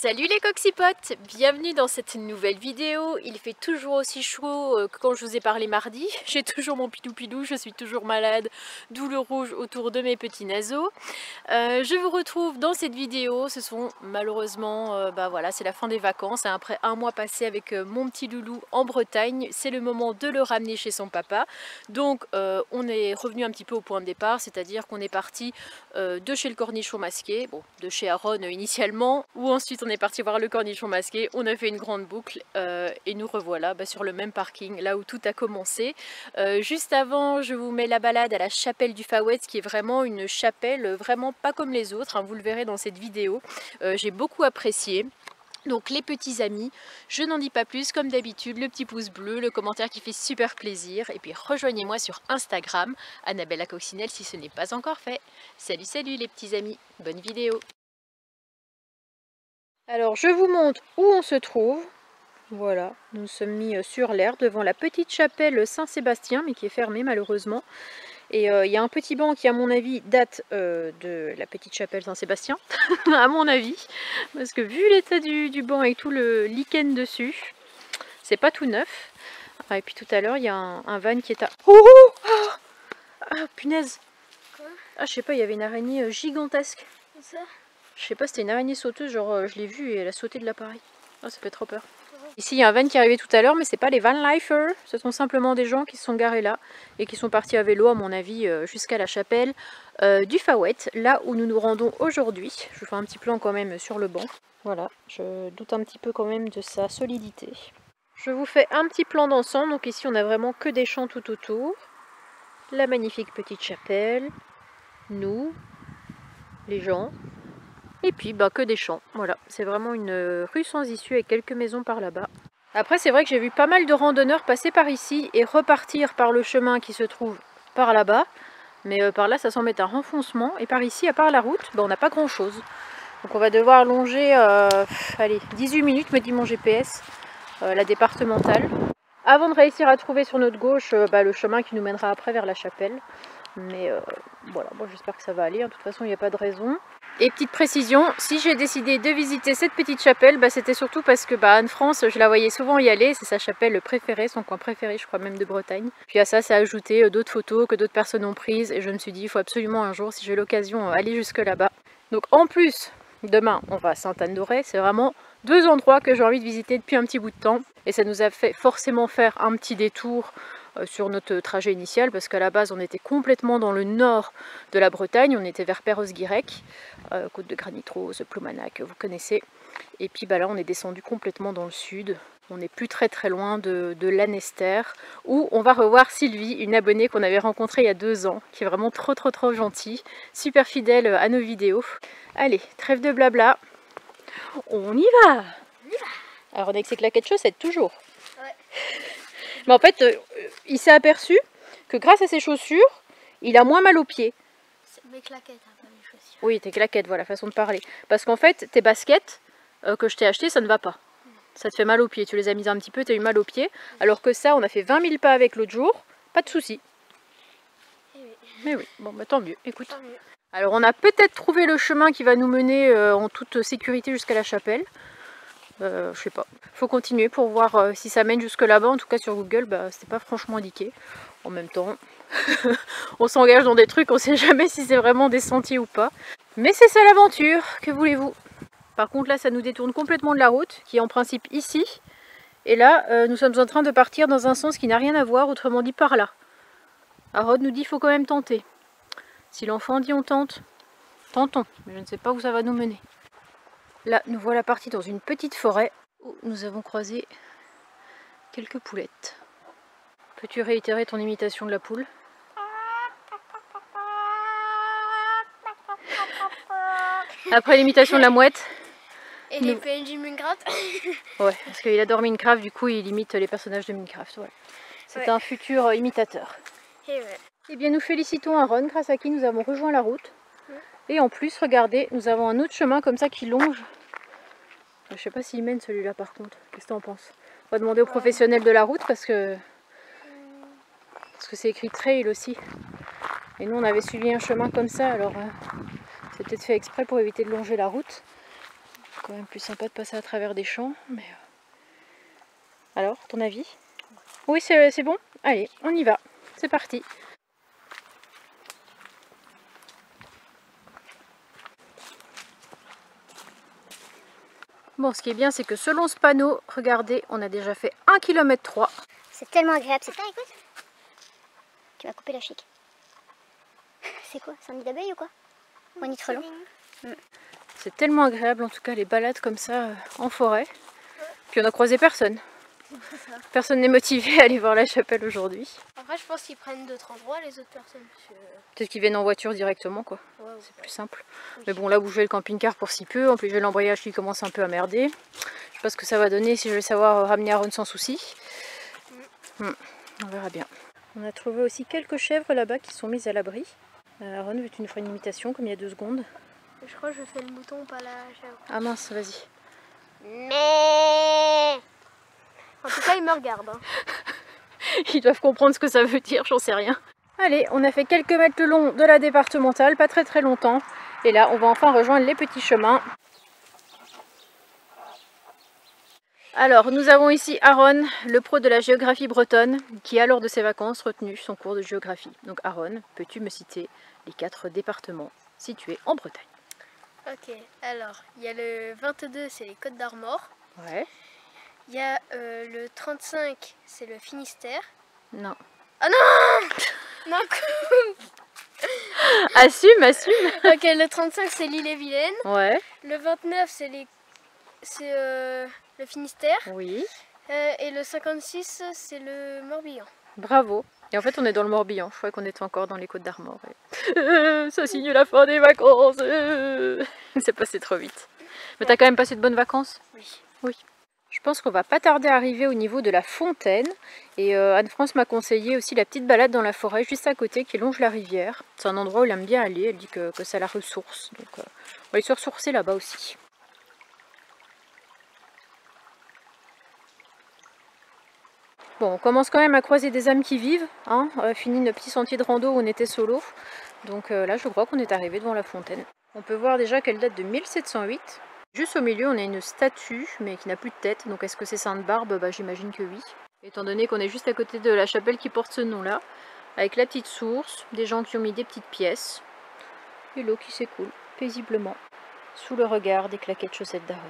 Salut les coxipotes, bienvenue dans cette nouvelle vidéo. Il fait toujours aussi chaud que quand je vous ai parlé mardi. J'ai toujours mon pilou-pilou, je suis toujours malade, d'où le rouge autour de mes petits naseaux. Je vous retrouve dans cette vidéo. Ce sont malheureusement, voilà, c'est la fin des vacances. Après un mois passé avec mon petit loulou en Bretagne, c'est le moment de le ramener chez son papa. Donc on est revenu un petit peu au point de départ, c'est-à-dire qu'on est parti de chez le cornichon masqué, bon, de chez Aaron initialement, où ensuite on est parti voir le cornichon masqué, on a fait une grande boucle et nous revoilà sur le même parking, là où tout a commencé. Juste avant, je vous mets la balade à la chapelle du Fawet, qui est vraiment une chapelle vraiment pas comme les autres, hein, vous le verrez dans cette vidéo. J'ai beaucoup apprécié. Donc les petits amis, je n'en dis pas plus, comme d'habitude, le petit pouce bleu, le commentaire qui fait super plaisir, et puis rejoignez-moi sur Instagram, Annabelle la Coccinelle, si ce n'est pas encore fait. Salut salut les petits amis, bonne vidéo. Alors je vous montre où on se trouve. Voilà, nous nous sommes mis sur l'herbe devant la petite chapelle Saint-Sébastien, mais qui est fermée malheureusement. Et il y a un petit banc qui à mon avis date de la petite chapelle Saint-Sébastien, à mon avis. Parce que vu l'état du banc avec tout le lichen dessus, c'est pas tout neuf. Ah, et puis tout à l'heure il y a un van qui est à... Oh, oh ah, punaise. Quoi? Ah, je sais pas, il y avait une araignée gigantesque. Ça? Je sais pas, c'était une araignée sauteuse, genre je l'ai vue et elle a sauté de l'appareil. Oh, ça fait trop peur. Ici il y a un van qui est arrivé tout à l'heure, mais c'est pas les van lifers, ce sont simplement des gens qui se sont garés là et qui sont partis à vélo à mon avis jusqu'à la chapelle du Fawet, là où nous nous rendons aujourd'hui. Je vous fais un petit plan quand même sur le banc. Voilà, je doute un petit peu quand même de sa solidité. Je vous fais un petit plan d'ensemble, donc ici on a vraiment que des champs tout autour. La magnifique petite chapelle, nous, les gens. Et puis que des champs, voilà, c'est vraiment une rue sans issue avec quelques maisons par là-bas. Après c'est vrai que j'ai vu pas mal de randonneurs passer par ici et repartir par le chemin qui se trouve par là-bas. Mais par là ça semble être un renfoncement, et par ici, à part la route, on n'a pas grand chose. Donc on va devoir longer, allez, 18 minutes me dit mon GPS, la départementale. Avant de réussir à trouver sur notre gauche le chemin qui nous mènera après vers la chapelle. Mais voilà, bon, j'espère que ça va aller, de toute façon il n'y a pas de raison. Et petite précision, si j'ai décidé de visiter cette petite chapelle, c'était surtout parce que Anne-France, je la voyais souvent y aller, c'est sa chapelle préférée, son coin préféré je crois même de Bretagne. Puis à ça, ça a ajouté d'autres photos que d'autres personnes ont prises, et je me suis dit il faut absolument un jour, si j'ai l'occasion, aller jusque là-bas. Donc en plus, demain on va à Sainte-Anne-d'Auray, c'est vraiment deux endroits que j'ai envie de visiter depuis un petit bout de temps. Et ça nous a fait forcément faire un petit détour sur notre trajet initial, parce qu'à la base on était complètement dans le nord de la Bretagne, on était vers Perros-Guirec, côte de Granit-Rose, Ploumanac, vous connaissez. Et puis là on est descendu complètement dans le sud, on n'est plus très loin de Lanester, où on va revoir Sylvie, une abonnée qu'on avait rencontrée il y a 2 ans, qui est vraiment trop gentille, super fidèle à nos vidéos. Allez, trêve de blabla, on y va. Alors on est avec ses claquettes chaussettes toujours. Ouais. Mais en fait, il s'est aperçu que grâce à ses chaussures, il a moins mal aux pieds. Mes claquettes, hein, pas mes chaussures. Oui, tes claquettes, voilà, façon de parler. Parce qu'en fait, tes baskets que je t'ai achetées, ça ne va pas. Ça te fait mal aux pieds. Tu les as mises un petit peu, tu as eu mal aux pieds. Alors que ça, on a fait 20 000 pas avec l'autre jour, pas de souci. Oui. Mais oui, bon, tant mieux, écoute. Tant mieux. Alors, on a peut-être trouvé le chemin qui va nous mener en toute sécurité jusqu'à la chapelle. Je sais pas. Faut continuer pour voir si ça mène jusque là-bas. En tout cas, sur Google, c'est pas franchement indiqué. En même temps, on s'engage dans des trucs, on sait jamais si c'est vraiment des sentiers ou pas. Mais c'est ça l'aventure, que voulez-vous? Par contre, là, ça nous détourne complètement de la route, qui est en principe ici. Et là, nous sommes en train de partir dans un sens qui n'a rien à voir, autrement dit par là. Harold nous dit qu'il faut quand même tenter. Si l'enfant dit on tente, tentons. Mais je ne sais pas où ça va nous mener. Là, nous voilà partis dans une petite forêt où nous avons croisé quelques poulettes. Peux-tu réitérer ton imitation de la poule? Après l'imitation de la mouette. Et les PNJ Minecraft. Ouais, parce qu'il adore Minecraft, du coup il imite les personnages de Minecraft. Ouais. C'est un futur imitateur. Et ouais. Eh bien nous félicitons Aaron, grâce à qui nous avons rejoint la route. Et en plus, regardez, nous avons un autre chemin comme ça qui longe. Je sais pas s'il mène celui-là par contre. Qu'est-ce que tu en penses? On va demander aux professionnels de la route parce que c'est écrit trail aussi. Et nous on avait suivi un chemin comme ça, alors c'est peut-être fait exprès pour éviter de longer la route. quand même plus sympa de passer à travers des champs. Mais... Alors, ton avis? Oui, c'est bon? Allez, on y va. C'est parti. Bon, ce qui est bien, c'est que selon ce panneau, regardez, on a déjà fait 1,3 km. C'est tellement agréable. C'est pas, écoute. Tu vas couper la chic. C'est quoi? C'est un nid d'abeille ou quoi? Ou un nid de frelon? C'est tellement agréable, en tout cas, les balades comme ça en forêt. Puis on a croisé personne. Personne n'est motivé à aller voir la chapelle aujourd'hui. Après, je pense qu'ils prennent d'autres endroits, les autres personnes. Peut-être qu'ils viennent en voiture directement, quoi. Ouais, C'est plus simple. Oui. Mais bon, là, bouger le camping-car pour si peu. En plus, j'ai l'embrayage qui commence un peu à merder. Je sais pas ce que ça va donner, si je vais savoir ramener Aaron sans souci. On verra bien. On a trouvé aussi quelques chèvres là-bas qui sont mises à l'abri. Aaron, veux-tu nous faire une imitation comme il y a 2 secondes? Je crois que je fais le mouton, pas la chèvre. Ah mince, vas-y. Mais en tout cas, ils me regardent. Hein. Ils doivent comprendre ce que ça veut dire, j'en sais rien. Allez, on a fait quelques mètres le long de la départementale, pas très longtemps. Et là, on va enfin rejoindre les petits chemins. Alors, nous avons ici Aaron, le pro de la géographie bretonne, qui a lors de ses vacances retenu son cours de géographie. Donc Aaron, peux-tu me citer les 4 départements situés en Bretagne? Ok, alors, il y a le 22, c'est les Côtes d'Armor. Ouais. Il y a le 35, c'est le Finistère. Non. Ah non. Non. Assume. Ok, le 35, c'est l'Ille-et-Vilaine. Ouais. Le 29, c'est le Finistère. Oui. Et le 56, c'est le Morbihan. Bravo. Et en fait, on est dans le Morbihan. Je croyais qu'on était encore dans les Côtes d'Armor. Et... ça signe la fin des vacances. C'est passé trop vite. Mais t'as quand même passé de bonnes vacances? Oui. Oui. Je pense qu'on va pas tarder à arriver au niveau de la fontaine. Et Anne-France m'a conseillé aussi la petite balade dans la forêt juste à côté qui longe la rivière. C'est un endroit où elle aime bien aller. Elle dit que ça la ressource. Donc on va aller se ressourcer là-bas aussi. Bon, on commence quand même à croiser des âmes qui vivent. Hein. On a fini notre petit sentier de rando où on était solo. Donc là, je crois qu'on est arrivé devant la fontaine. On peut voir déjà qu'elle date de 1708. Juste au milieu, on a une statue, mais qui n'a plus de tête. Donc est-ce que c'est Sainte-Barbe? Bah, j'imagine que oui. Étant donné qu'on est juste à côté de la chapelle qui porte ce nom-là. Avec la petite source, des gens qui ont mis des petites pièces. Et l'eau qui s'écoule paisiblement. Sous le regard des claquettes chaussettes d'Aaron.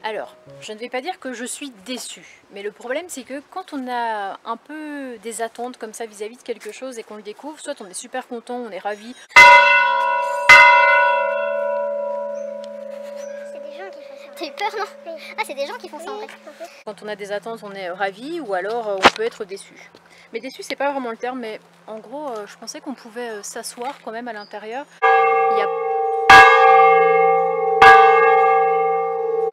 Alors, je ne vais pas dire que je suis déçue, mais le problème c'est que quand on a un peu des attentes comme ça vis-à-vis de quelque chose et qu'on le découvre, soit on est super content, on est ravi. C'est des gens qui font ça. T'as eu peur, non? Ah, c'est des gens qui font ça en vrai. Quand on a des attentes, on est ravi ou alors on peut être déçu. Mais déçu, c'est pas vraiment le terme, mais en gros, je pensais qu'on pouvait s'asseoir quand même à l'intérieur. Il y a...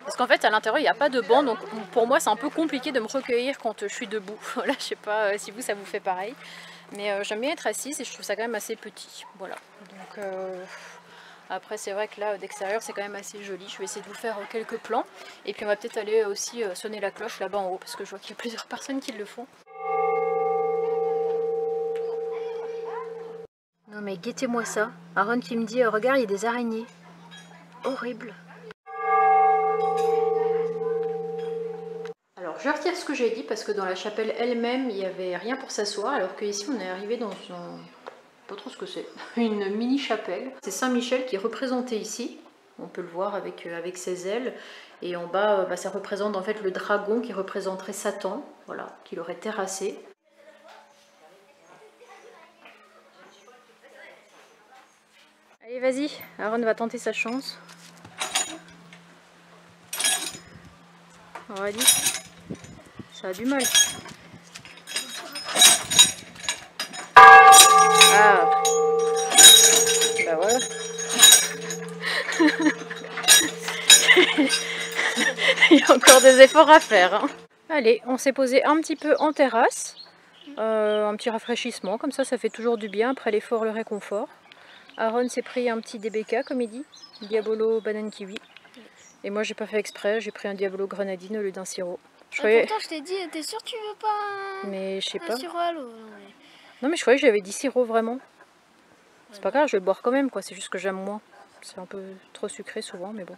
Parce qu'en fait, à l'intérieur, il n'y a pas de banc, donc pour moi, c'est un peu compliqué de me recueillir quand je suis debout. Voilà, je sais pas si vous, ça vous fait pareil. Mais j'aime bien être assise et je trouve ça quand même assez petit. Voilà. Donc, après, c'est vrai que là, d'extérieur, c'est quand même assez joli. Je vais essayer de vous faire quelques plans. Et puis, on va peut-être aller aussi sonner la cloche là-bas en haut, parce que je vois qu'il y a plusieurs personnes qui le font. Non mais guettez-moi ça. Aaron qui me dit, regarde, il y a des araignées. Horrible. Alors je retire ce que j'ai dit parce que dans la chapelle elle-même il n'y avait rien pour s'asseoir, alors qu'ici on est arrivé dans pas trop ce que c'est, une mini chapelle. C'est Saint-Michel qui est représenté ici. on peut le voir avec ses ailes. Et en bas, ça représente en fait le dragon qui représenterait Satan, voilà, qui l'aurait terrassé. Allez, vas-y, Aaron va tenter sa chance. On va dire, ça a du mal. Ah, bah voilà. Il y a encore des efforts à faire. Hein. Allez, on s'est posé un petit peu en terrasse. Un petit rafraîchissement, comme ça fait toujours du bien après l'effort, le réconfort. Aaron s'est pris un petit DBK, comme il dit, Diabolo banane kiwi. Et moi j'ai pas fait exprès, j'ai pris un Diabolo grenadine au lieu d'un sirop. Pourtant je t'ai dit, t'es sûr que tu veux pas un sirop à l'eau? Non mais je croyais que j'avais dit sirop vraiment. C'est pas grave, je vais le boire quand même quoi, c'est juste que j'aime moins. C'est un peu trop sucré souvent, mais bon.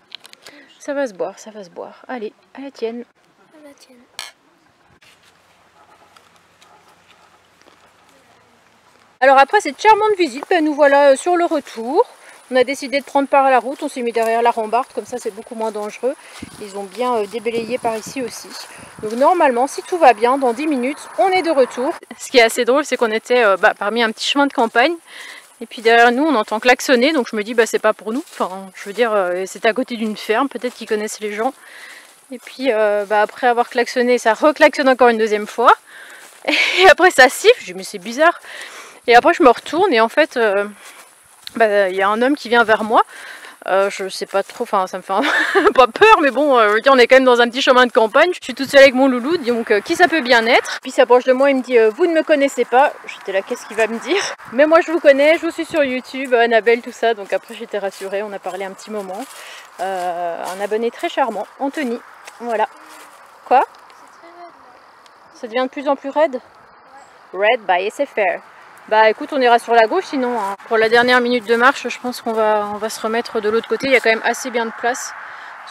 Ça va se boire, ça va se boire. Allez, à la tienne. À la tienne. Alors après cette charmante visite, nous voilà sur le retour. On a décidé de prendre part à la route, on s'est mis derrière la rambarde, comme ça c'est beaucoup moins dangereux. Ils ont bien déblayé par ici aussi. Donc normalement, si tout va bien, dans 10 minutes, on est de retour. Ce qui est assez drôle, c'est qu'on était parmi un petit chemin de campagne. Et puis derrière nous, on entend klaxonner, donc je me dis, c'est pas pour nous. Enfin, je veux dire, c'est à côté d'une ferme, peut-être qu'ils connaissent les gens. Et puis après avoir klaxonné, ça reclaxonne encore une deuxième fois. Et après ça siffle, je dis, mais c'est bizarre. Et après je me retourne et en fait... y a un homme qui vient vers moi, je sais pas trop, enfin ça me fait pas peur, mais bon, on est quand même dans un petit chemin de campagne, je suis toute seule avec mon loulou, donc qui ça peut bien être. Puis il s'approche de moi, il me dit vous ne me connaissez pas, j'étais là, qu'est-ce qu'il va me dire? Mais moi je vous connais, je vous suis sur YouTube, Annabelle, tout ça, donc après j'étais rassurée, on a parlé un petit moment. Un abonné très charmant, Anthony, voilà. Quoi? Ça devient de plus en plus raide? Red by SFR. Bah écoute, on ira sur la gauche sinon. Hein. Pour la dernière minute de marche, je pense qu'on va se remettre de l'autre côté. Il y a quand même assez bien de place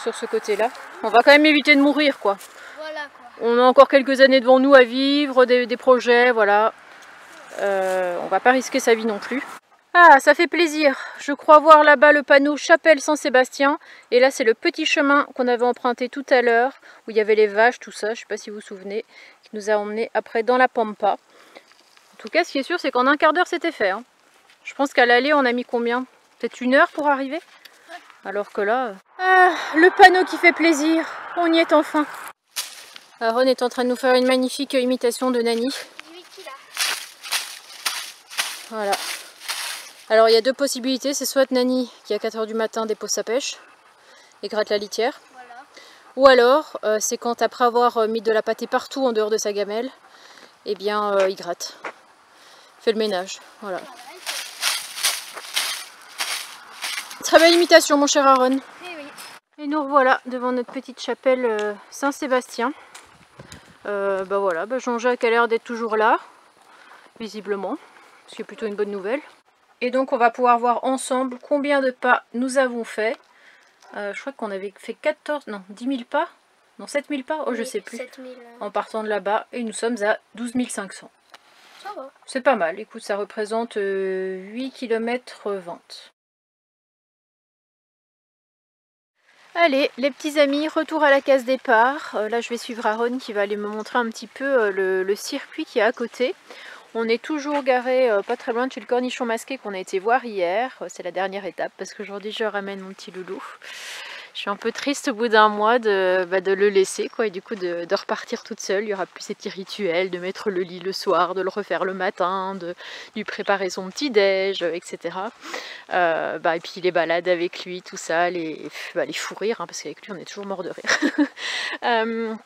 sur ce côté-là. On va quand même éviter de mourir quoi. Voilà quoi. On a encore quelques années devant nous à vivre, des projets, voilà. On va pas risquer sa vie non plus. Ah, ça fait plaisir. Je crois voir là-bas le panneau Chapelle Saint-Sébastien. Et là, c'est le petit chemin qu'on avait emprunté tout à l'heure, où il y avait les vaches, tout ça, je sais pas si vous vous souvenez, qui nous a emmenés après dans la Pampa. En tout cas, ce qui est sûr, c'est qu'en un quart d'heure, c'était fait. Hein. Je pense qu'à l'aller, on a mis combien? Peut-être 1 heure pour arriver? Ouais. Alors que là... Ah, le panneau qui fait plaisir. On y est enfin. Aaron est en train de nous faire une magnifique imitation de Nani. Voilà. Alors, il y a 2 possibilités. C'est soit Nani, qui à 4 h du matin dépose sa pêche et gratte la litière. Voilà. Ou alors, c'est quand, après avoir mis de la pâtée partout en dehors de sa gamelle, eh bien, il gratte. Fait le ménage, voilà. Très belle imitation mon cher Aaron. Oui. Et nous revoilà devant notre petite chapelle Saint-Sébastien. Voilà, Jean-Jacques a l'air d'être toujours là, visiblement, ce qui est plutôt une bonne nouvelle. Et donc on va pouvoir voir ensemble combien de pas nous avons fait. Je crois qu'on avait fait 10 000 pas. Non, 7 000 pas, je sais plus. 7 000, en partant de là-bas, et nous sommes à 12 500. C'est pas mal, écoute, ça représente 8 km 20. Allez, les petits amis, retour à la case départ. Là, je vais suivre Aaron qui va aller me montrer un petit peu le circuit qui est à côté. On est toujours garé pas très loin de chez le cornichon masqué qu'on a été voir hier. C'est la dernière étape parce qu'aujourd'hui, je ramène mon petit loulou. Je suis un peu triste au bout d'1 mois de le laisser quoi, et du coup de repartir toute seule. Il n'y aura plus ces petits rituels de mettre le lit le soir, de le refaire le matin, de lui préparer son petit déj, etc. Et puis les balades avec lui, tout ça, les fous rires, hein, parce qu'avec lui on est toujours mort de rire.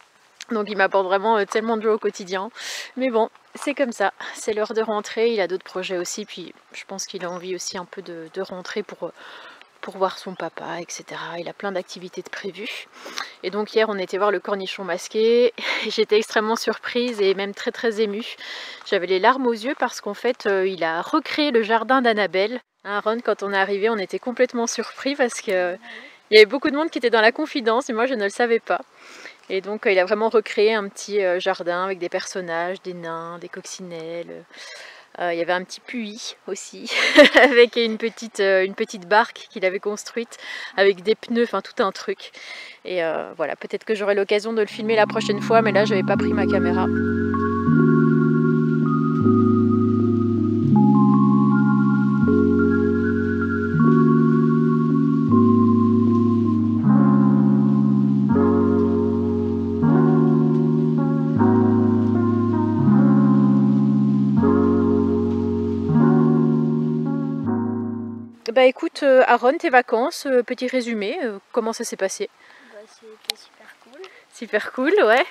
Donc il m'apporte vraiment tellement de joie au quotidien. Mais bon, c'est comme ça, c'est l'heure de rentrer, il a d'autres projets aussi, puis je pense qu'il a envie aussi un peu de rentrer pour voir son papa, etc. Il a plein d'activités de prévues. Et donc hier on était voir le cornichon masqué. J'étais extrêmement surprise et même très très émue. J'avais les larmes aux yeux parce qu'en fait il a recréé le jardin d'Annabelle. Aaron, quand on est arrivé, on était complètement surpris parce que il y avait beaucoup de monde qui était dans la confidence et moi je ne le savais pas. Et donc il a vraiment recréé un petit jardin avec des personnages, des nains, des coccinelles. Il y avait un petit puits aussi, avec une petite barque qu'il avait construite, avec des pneus, enfin tout un truc. Et voilà, peut-être que j'aurai l'occasion de le filmer la prochaine fois, mais là je n'avais pas pris ma caméra. Bah écoute, Aaron, tes vacances, petit résumé, comment ça s'est passé? Bah, c'était super cool. Super cool, ouais.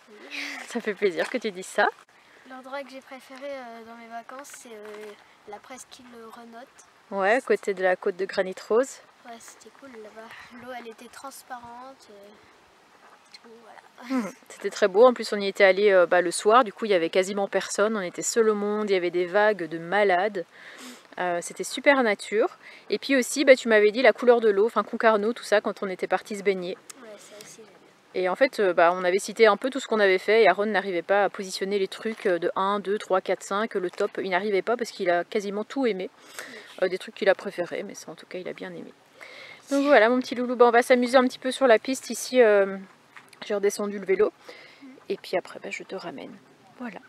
Oui. Ça fait plaisir que tu dises ça. L'endroit que j'ai préféré dans mes vacances, c'est la presqu'île Renotte. Ouais, à côté de la côte de Granit Rose. Ouais, c'était cool là-bas. L'eau, elle était transparente. Tout, voilà. C'était très beau, en plus on y était allé le soir, du coup il y avait quasiment personne, on était seul au monde, il y avait des vagues de malades. C'était super nature. Et puis aussi, tu m'avais dit la couleur de l'eau, enfin Concarneau, tout ça, quand on était parti se baigner. Ouais, ça aussi j'aime bien. Et en fait, on avait cité un peu tout ce qu'on avait fait, et Aaron n'arrivait pas à positionner les trucs de 1, 2, 3, 4, 5, le top, il n'arrivait pas parce qu'il a quasiment tout aimé. Des trucs qu'il a préférés, mais ça en tout cas il a bien aimé. Donc voilà mon petit loulou, on va s'amuser un petit peu sur la piste ici, j'ai redescendu le vélo, et puis après je te ramène. Voilà.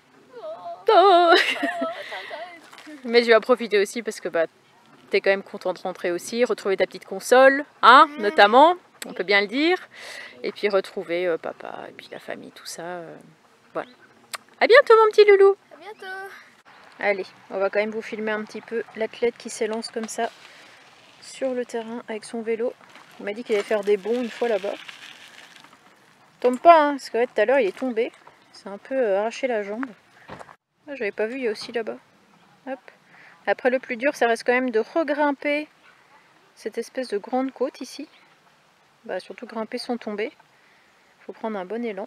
Oh mais je vais en profiter aussi parce que t'es quand même content de rentrer aussi, retrouver ta petite console, hein, notamment, on peut bien le dire, et puis retrouver papa, et puis la famille, tout ça, voilà. À bientôt mon petit loulou. À bientôt. Allez, on va quand même vous filmer un petit peu l'athlète qui s'élance comme ça sur le terrain avec son vélo. Il m'a dit qu'il allait faire des bonds une fois là-bas. Tombe pas, hein, parce que tout à l'heure il est tombé, c'est un peu arraché la jambe. Ah, j'avais pas vu, il y a aussi là-bas. Hop. Après le plus dur, ça reste quand même de regrimper cette espèce de grande côte ici. Surtout grimper sans tomber. Il faut prendre un bon élan.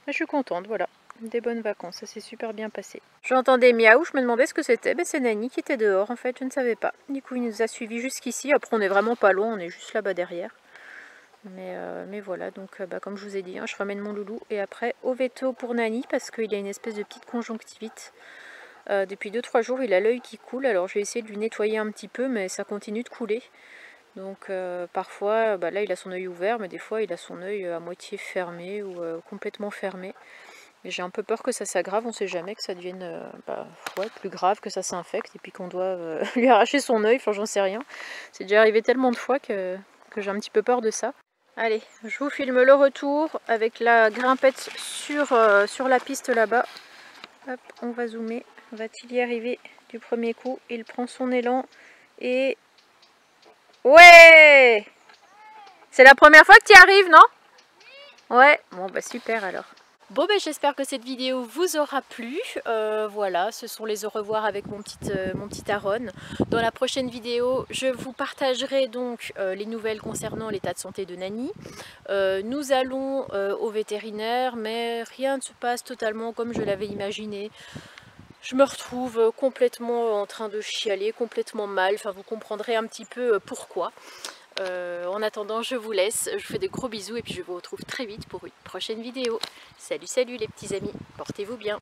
Je suis contente, voilà. Des bonnes vacances, ça s'est super bien passé. J'entendais miaou, je me demandais ce que c'était. C'est Nani qui était dehors en fait, je ne savais pas. Du coup il nous a suivis jusqu'ici. Après on est vraiment pas loin, on est juste là-bas derrière. Mais voilà, donc comme je vous ai dit, hein, je ramène mon loulou et après au veto pour Nani parce qu'il a une espèce de petite conjonctivite. Depuis 2-3 jours il a l'œil qui coule, alors je vais essayer de lui nettoyer un petit peu mais ça continue de couler. Donc parfois là il a son œil ouvert mais des fois il a son œil à moitié fermé ou complètement fermé. Mais j'ai un peu peur que ça s'aggrave, on sait jamais que ça devienne plus grave, que ça s'infecte et puis qu'on doit lui arracher son œil, enfin j'en sais rien. C'est déjà arrivé tellement de fois que j'ai un petit peu peur de ça. Allez, je vous filme le retour avec la grimpette sur la piste là-bas. Hop, on va zoomer. Va-t-il y arriver du premier coup? Il prend son élan et... Ouais! C'est la première fois que tu y arrives, non? Ouais, bon super alors. Bon j'espère que cette vidéo vous aura plu. Voilà, ce sont les au revoir avec mon petit Aaron. Dans la prochaine vidéo, je vous partagerai donc les nouvelles concernant l'état de santé de Nani. Nous allons au vétérinaire, mais rien ne se passe totalement comme je l'avais imaginé. Je me retrouve complètement en train de chialer, complètement mal. Enfin, vous comprendrez un petit peu pourquoi. En attendant, je vous laisse. Je vous fais de gros bisous et puis je vous retrouve très vite pour une prochaine vidéo. Salut, salut les petits amis. Portez-vous bien.